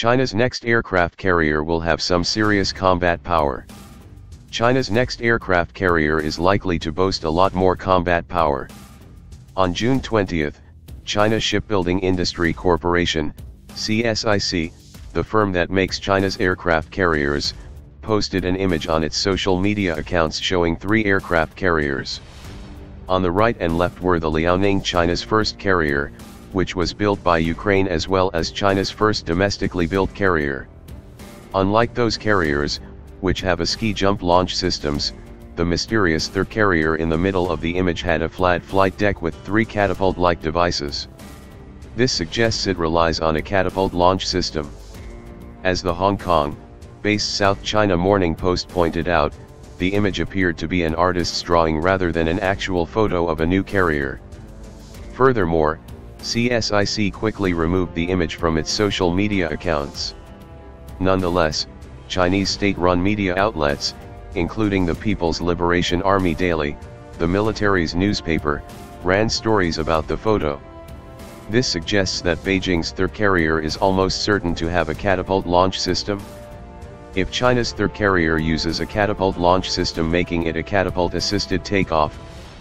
China's next aircraft carrier will have some serious combat power. China's next aircraft carrier is likely to boast a lot more combat power. On June 20, China Shipbuilding Industry Corporation, CSIC, the firm that makes China's aircraft carriers, posted an image on its social media accounts showing 3 aircraft carriers. On the right and left were the Liaoning, China's first carrier, which was built by Ukraine, as well as China's first domestically built carrier. Unlike those carriers, which have a ski jump launch systems, the mysterious third carrier in the middle of the image had a flat flight deck with 3 catapult-like devices. This suggests it relies on a catapult launch system. As the Hong Kong-based South China Morning Post pointed out, the image appeared to be an artist's drawing rather than an actual photo of a new carrier. Furthermore, CSIC quickly removed the image from its social media accounts. Nonetheless, Chinese state-run media outlets, including the People's Liberation Army Daily, the military's newspaper, ran stories about the photo. This suggests that Beijing's third carrier is almost certain to have a catapult launch system. If China's third carrier uses a catapult launch system, making it a catapult-assisted takeoff,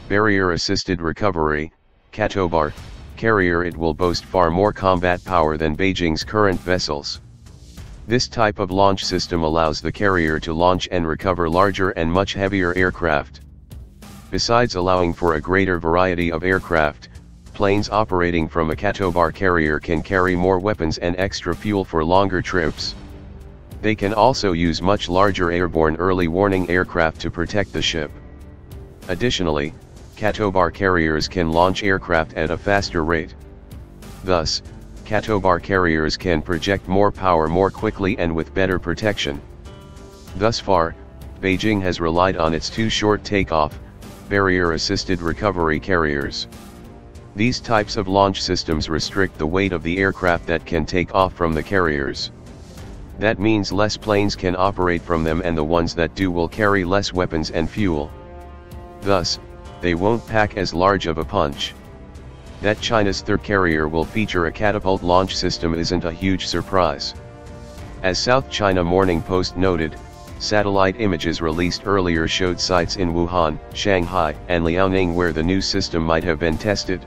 barrier-assisted recovery, CATOBAR, carrier, it will boast far more combat power than Beijing's current vessels. This type of launch system allows the carrier to launch and recover larger and much heavier aircraft. Besides allowing for a greater variety of aircraft, planes operating from a CATOBAR carrier can carry more weapons and extra fuel for longer trips. They can also use much larger airborne early warning aircraft to protect the ship. Additionally, CATOBAR carriers can launch aircraft at a faster rate. Thus, CATOBAR carriers can project more power more quickly and with better protection. Thus far, Beijing has relied on its 2 short takeoff, barrier-assisted recovery carriers. These types of launch systems restrict the weight of the aircraft that can take off from the carriers. That means less planes can operate from them, and the ones that do will carry less weapons and fuel. Thus, they won't pack as large of a punch. That China's third carrier will feature a catapult launch system isn't a huge surprise. As South China Morning Post noted, satellite images released earlier showed sites in Wuhan, Shanghai, and Liaoning where the new system might have been tested.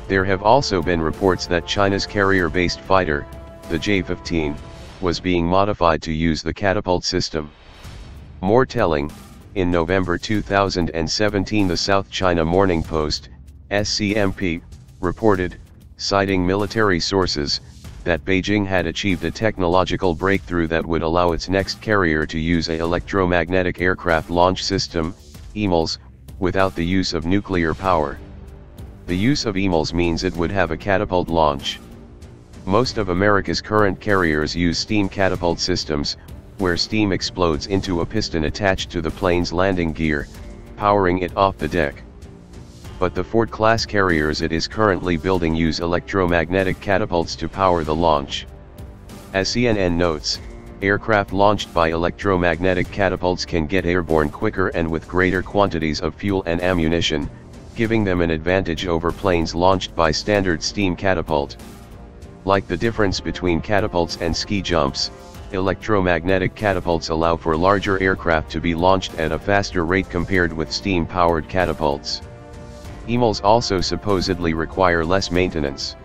There have also been reports that China's carrier-based fighter, the J-15, was being modified to use the catapult system. More telling, in November 2017 the South China Morning Post, SCMP, reported, citing military sources, that Beijing had achieved a technological breakthrough that would allow its next carrier to use an electromagnetic aircraft launch system, EMLS, without the use of nuclear power. The use of EMLS means it would have a catapult launch. Most of America's current carriers use steam catapult systems, where steam explodes into a piston attached to the plane's landing gear, powering it off the deck. But the Ford-class carriers it is currently building use electromagnetic catapults to power the launch. As CNN notes, aircraft launched by electromagnetic catapults can get airborne quicker and with greater quantities of fuel and ammunition, giving them an advantage over planes launched by standard steam catapult. Like the difference between catapults and ski jumps, electromagnetic catapults allow for larger aircraft to be launched at a faster rate compared with steam-powered catapults. EMLS also supposedly require less maintenance.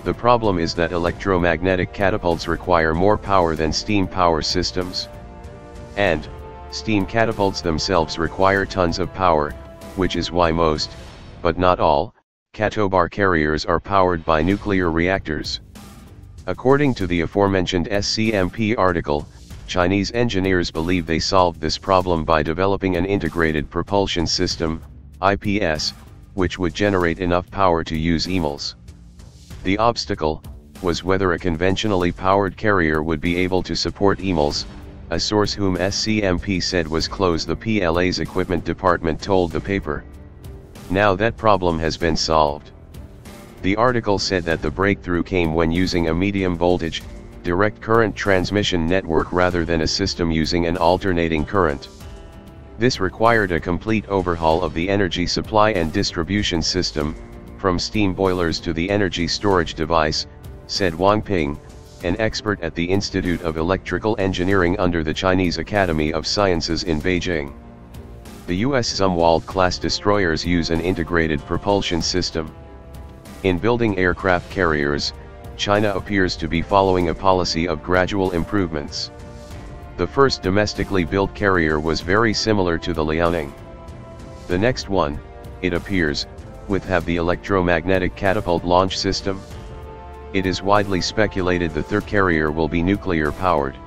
The problem is that electromagnetic catapults require more power than steam power systems. And, steam catapults themselves require tons of power, which is why most, but not all, CATOBAR carriers are powered by nuclear reactors. According to the aforementioned SCMP article, Chinese engineers believe they solved this problem by developing an integrated propulsion system, IPS, which would generate enough power to use EMLS. The obstacle was whether a conventionally powered carrier would be able to support EMLS, a source whom SCMP said was close. The PLA's equipment department told the paper. Now that problem has been solved. The article said that the breakthrough came when using a medium voltage, direct current transmission network rather than a system using an alternating current. This required a complete overhaul of the energy supply and distribution system, from steam boilers to the energy storage device, said Wang Ping, an expert at the Institute of Electrical Engineering under the Chinese Academy of Sciences in Beijing. The U.S. Zumwalt-class destroyers use an integrated propulsion system. In building aircraft carriers, China appears to be following a policy of gradual improvements. The first domestically built carrier was very similar to the Liaoning. The next one, it appears, would have the electromagnetic catapult launch system. It is widely speculated the third carrier will be nuclear powered.